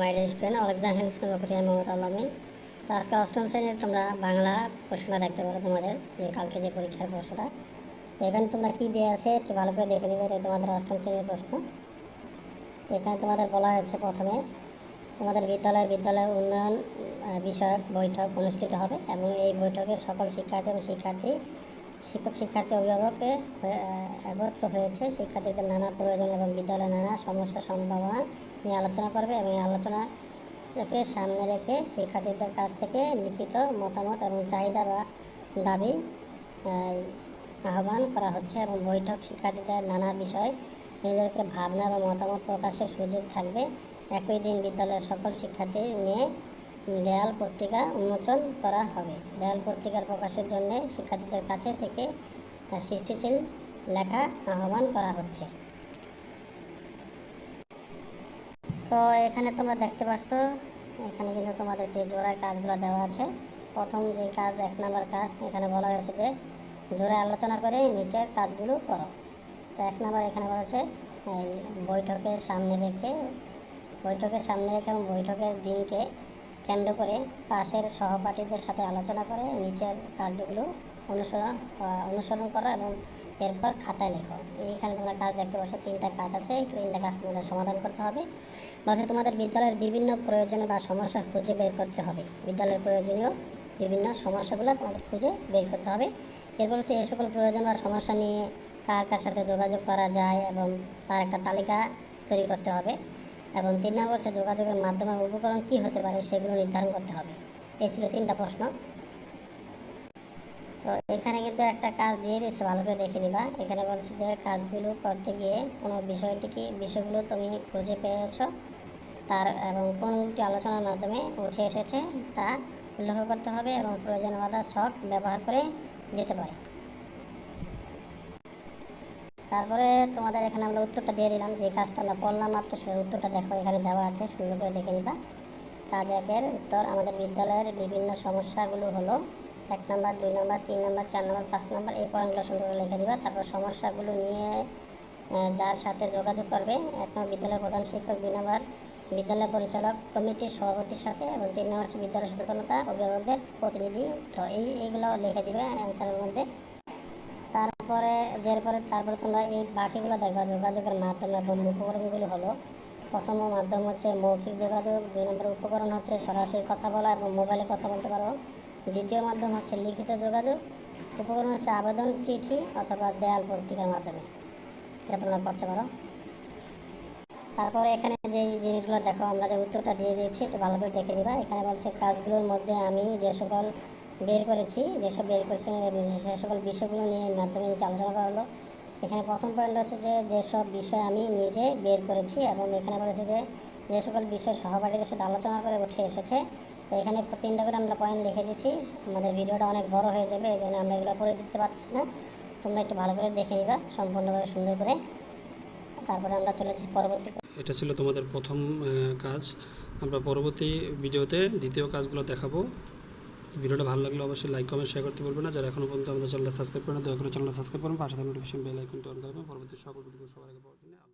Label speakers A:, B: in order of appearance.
A: My dear student Alexander Hales নামে পক্ষ থেকে মোহাম্মদ আলামিন। তো আজকে অষ্টম শ্রেণীর তোমরা বাংলা প্রশ্নটা দেখতে পারো, তোমাদের যে কালকে যে পরীক্ষার প্রশ্নটা। তো এখানে তোমরা কী দেওয়া আছে একটু ভালো করে দেখে নিবে। এটা তোমাদের অষ্টম শ্রেণীর প্রশ্ন। তো এখানে তোমাদের বলা হয়েছে প্রথমে তোমাদের বিদ্যালয় উন্নয়ন বিষয়ক বৈঠক অনুষ্ঠিত হবে এবং এই বৈঠকে সকল শিক্ষার্থী এবং শিক্ষার্থী অভিভাবকে একত্র হয়েছে। শিক্ষার্থীদের নানা প্রয়োজন এবং বিদ্যালয়ের নানা সমস্যার সম্ভাবনা নিয়ে আলোচনা করবে এবং এই আলোচনাকে সামনে রেখে শিক্ষার্থীদের কাছ থেকে লিখিত মতামত এবং চাহিদা বা দাবি আহ্বান করা হচ্ছে এবং বৈঠক শিক্ষার্থীদের নানা বিষয় নিজেদেরকে ভাবনা বা মতামত প্রকাশের সুযোগ থাকবে। একই দিন বিদ্যালয়ের সকল শিক্ষার্থী নিয়ে দেয়াল পত্রিকা উন্মোচন করা হবে। দেয়াল পত্রিকার প্রকাশের জন্য শিক্ষার্থীদের কাছে থেকে সৃষ্টিশীল লেখা আহ্বান করা হচ্ছে। তো এখানে তোমরা দেখতে পাচ্ছ, এখানে কিন্তু তোমাদের যে জোড়ার কাজগুলো দেওয়া আছে। প্রথম যে কাজ 1 নম্বর কাজ, এখানে বলা হয়েছে যে জোড়ায় আলোচনা করে নিচের কাজগুলো করো। তো 1 নম্বর এখানে বলেছে এই বৈঠকের সামনে রেখে এবং বৈঠকের দিনকে কেন্দ্র করে পাশের সহপাঠীদের সাথে আলোচনা করে নিচের কার্যগুলো অনুসরণ করো এবং এরপর খাতায় লেখো। এইখানে তোমরা কাজ দেখতে পাচ্ছ, 3টা কাজ আছে। এই 3টা কাজ তোমাদের সমাধান করতে হবে। বলছে তোমাদের বিদ্যালয়ের বিভিন্ন প্রয়োজন বা সমস্যা খুঁজে বের করতে হবে। বিদ্যালয়ের প্রয়োজনীয় বিভিন্ন সমস্যাগুলো তোমাদের খুঁজে বের করতে হবে। এরপর হচ্ছে এই সকল প্রয়োজন বা সমস্যা নিয়ে কার সাথে যোগাযোগ করা যায় এবং তার একটা তালিকা তৈরি করতে হবে। এবং 3 নম্বর হচ্ছে যোগাযোগের মাধ্যমে উপকরণ কী হতে পারে সেগুলো নির্ধারণ করতে হবে। এই ছিল 3টা প্রশ্ন। তো এখানে কিন্তু একটা কাজ দিয়ে দিচ্ছে, ভালো করে দেখে নিবা। এখানে বলছে যে কাজগুলো করতে গিয়ে কোনো বিষয়গুলো তুমি খুঁজে পেয়েছ তার এবং কোনটি আলোচনার মাধ্যমে উঠে এসেছে তা উল্লেখ করতে হবে এবং প্রয়োজন বাধা ছক ব্যবহার করে যেতে পারে। তারপরে তোমাদের এখানে আমরা উত্তরটা দিয়ে দিলাম, যে কাজটা আমরা করলাম মাত্র সেটার উত্তরটা দেখো, এখানে দেওয়া আছে, সুন্দর করে দেখে নিবা। কাজ 1-এর উত্তর, আমাদের বিদ্যালয়ের বিভিন্ন সমস্যাগুলো হলো 1 নম্বর, 2 নম্বর, 3 নম্বর, 4 নম্বর, 5 নম্বর। এই পয়েন্টগুলো সুন্দর করে লিখে দিবা। তারপর সমস্যাগুলো নিয়ে যার সাথে যোগাযোগ করবে, 1 নম্বর বিদ্যালয়ের প্রধান শিক্ষক, 2 নম্বর বিদ্যালয় পরিচালক কমিটির সভাপতির সাথে এবং 3 নম্বর হচ্ছে বিদ্যালয় সচেতনতা অভিভাবকদের প্রতিনিধি। তো এইগুলো লিখে দিবে অ্যান্সারের মধ্যে। তারপরে তোমরা এই বাকিগুলো দেখবা। যোগাযোগের মাধ্যম এবং উপকরণগুলো হলো, প্রথম মাধ্যম হচ্ছে মৌখিক যোগাযোগ, 2 নম্বর উপকরণ হচ্ছে সরাসরি কথা বলা এবং মোবাইলে কথা বলতে পারো। দ্বিতীয় মাধ্যম হচ্ছে লিখিত যোগাযোগ, উপকরণ হচ্ছে আবেদন চিঠি অথবা দেয়াল পত্রিকার মাধ্যমে। এটা তোমরা করতে পারো। তারপরে এখানে যেই জিনিসগুলো দেখো, আমরা যে উত্তরটা দিয়ে দিয়েছি একটু ভালো করে দেখে নিবা। এখানে বলছে কাজগুলোর মধ্যে আমি যে সকল বের করেছি সে সকল বিষয়গুলো নিয়ে মাধ্যমে আলোচনা করা হলো। এখানে প্রথম পয়েন্ট হচ্ছে যে যেসব বিষয় আমি নিজে বের করেছি এবং এখানে বলেছে যে সকল বিষয় সহপাঠীদের সাথে আলোচনা করে উঠে এসেছে। এখানে 3টা করে আমরা পয়েন্ট লিখে দিচ্ছি। আমাদের ভিডিওটা অনেক বড় হয়ে যাবে, এই জন্য আমরা এগুলো করে দিতে পারছি না। তোমরা একটু ভালো করে দেখে নিবা সম্পূর্ণভাবে সুন্দর করে। তারপরে আমরা চলে যাচ্ছি পরবর্তী।
B: এটা ছিল তোমাদের প্রথম কাজ। আমরা পরবর্তী ভিডিওতে দ্বিতীয় কাজগুলো দেখাবো। ভিডিওটা ভালো লাগলে অবশ্যই লাইক কমেন্ট শেয়ার করতে বলবেন না। যারা এখনও পর্যন্ত আমাদের চ্যানেলটা সাবস্ক্রাইব করেন, দয়া করে চ্যানেলটা সাবস্ক্রাইব করুন, পাশে থাকা নোটিফিকেশন বেল আইকনটি অন করবেন পরবর্তী সকল ভিডিও সবার আগে পাওয়ার জন্য।